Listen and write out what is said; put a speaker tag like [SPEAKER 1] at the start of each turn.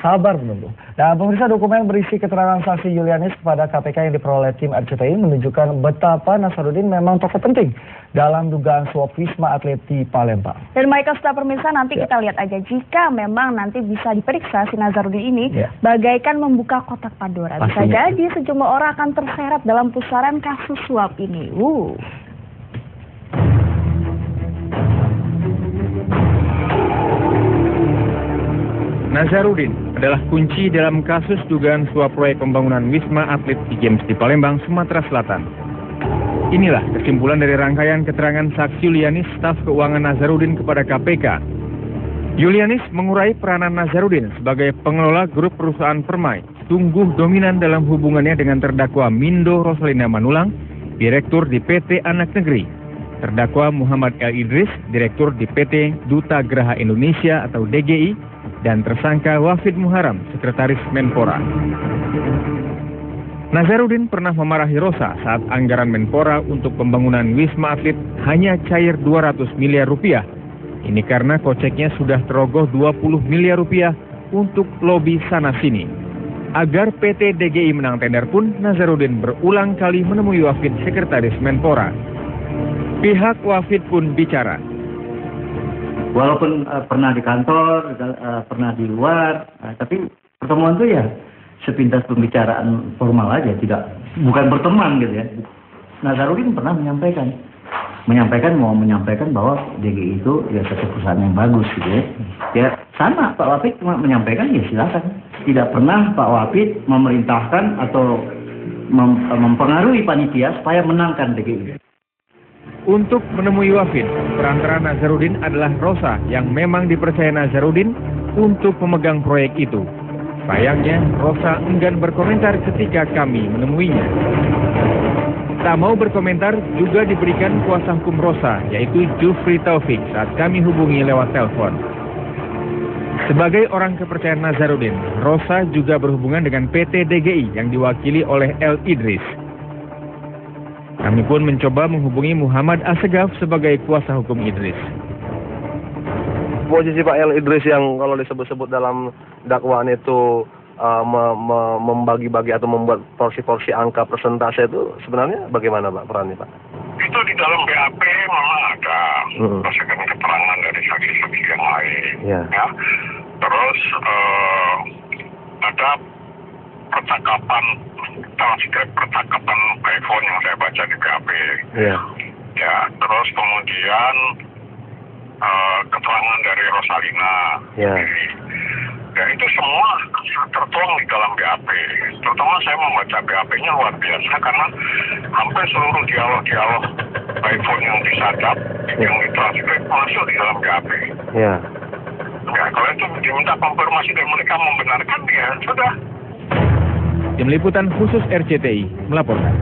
[SPEAKER 1] Sabar menunggu. Dan pemirsa, dokumen berisi keterangan saksi Julianis kepada KPK yang diperoleh tim RCTI menunjukkan betapa Nazarudin memang tokoh penting dalam dugaan suap Wisma Atlet di Palembang.
[SPEAKER 2] Dan Michael, setelah pemirsa nanti kita lihat aja jika memang nanti bisa diperiksa si Nazarudin ini bagaikan membuka kotak Pandora. Bisa jadi sejumlah orang akan terseret dalam pusaran kasus suap ini.
[SPEAKER 3] Nazarudin adalah kunci dalam kasus dugaan suap proyek pembangunan Wisma Atlet SEA Games di Palembang, Sumatera Selatan. Inilah kesimpulan dari rangkaian keterangan saksi Julianis, staf keuangan Nazarudin kepada KPK. Julianis mengurai peranan Nazarudin sebagai pengelola grup perusahaan Permai, sungguh dominan dalam hubungannya dengan terdakwa Mindo Rosalina Manulang, direktur di PT Anak Negeri, terdakwa Muhammad L. Idris, direktur di PT Duta Geraha Indonesia atau DGI, dan tersangka Wafid Muharam, sekretaris Menpora. Nazarudin pernah memarahi Rosa saat anggaran Menpora untuk pembangunan Wisma Atlet hanya cair 200 miliar rupiah. Ini karena koceknya sudah terogoh 20 miliar rupiah untuk lobi sana-sini. Agar PT DGI menang tender pun, Nazarudin berulang kali menemui Wafid, sekretaris Menpora. Pihak Wafid pun bicara.
[SPEAKER 4] Walaupun pernah di kantor, pernah di luar, tapi pertemuan itu ya sepintas pembicaraan formal aja, bukan berteman gitu ya. Nazarudin pernah menyampaikan bahwa DGI itu ya satu perusahaan yang bagus gitu ya. Ya sama, Pak Wafid cuma menyampaikan ya silakan. Tidak pernah Pak Wafid memerintahkan atau mempengaruhi panitia supaya menangkan DGI.
[SPEAKER 3] Untuk menemui Wafid, perantara Nazarudin adalah Rosa yang memang dipercaya Nazarudin untuk memegang proyek itu. Sayangnya, Rosa enggan berkomentar ketika kami menemuinya. Tak mau berkomentar juga diberikan kuasa hukum Rosa, yaitu Jufri Taufik, saat kami hubungi lewat telepon. Sebagai orang kepercayaan Nazarudin, Rosa juga berhubungan dengan PT DGI yang diwakili oleh L. Idris. Kami pun mencoba menghubungi Muhammad Asegaf sebagai kuasa hukum Idris.
[SPEAKER 5] Posisi Pak L. Idris yang kalau disebut-sebut dalam dakwaan itu membagi-bagi atau membuat porsi-porsi angka persentase itu sebenarnya bagaimana Pak perannya Pak?
[SPEAKER 6] Itu di dalam BAP memang ada berdasarkan keterangan dari saksi-saksi yang lain. Ya. Terus ada transkrip percakapan iPhone yang saya baca di BAP. Ya, terus kemudian keterangan dari Rosalina. Ya, itu semua tertuang di dalam BAP. Terutama saya membaca BAP-nya luar biasa karena hampir seluruh dialog-dialog iPhone yang disadap, yang ditranskrip masuk di dalam BAP. Ya, kalau itu diminta konfirmasi dari mereka membenarkan, ya sudah.
[SPEAKER 3] Tim Liputan Khusus RCTI melaporkan.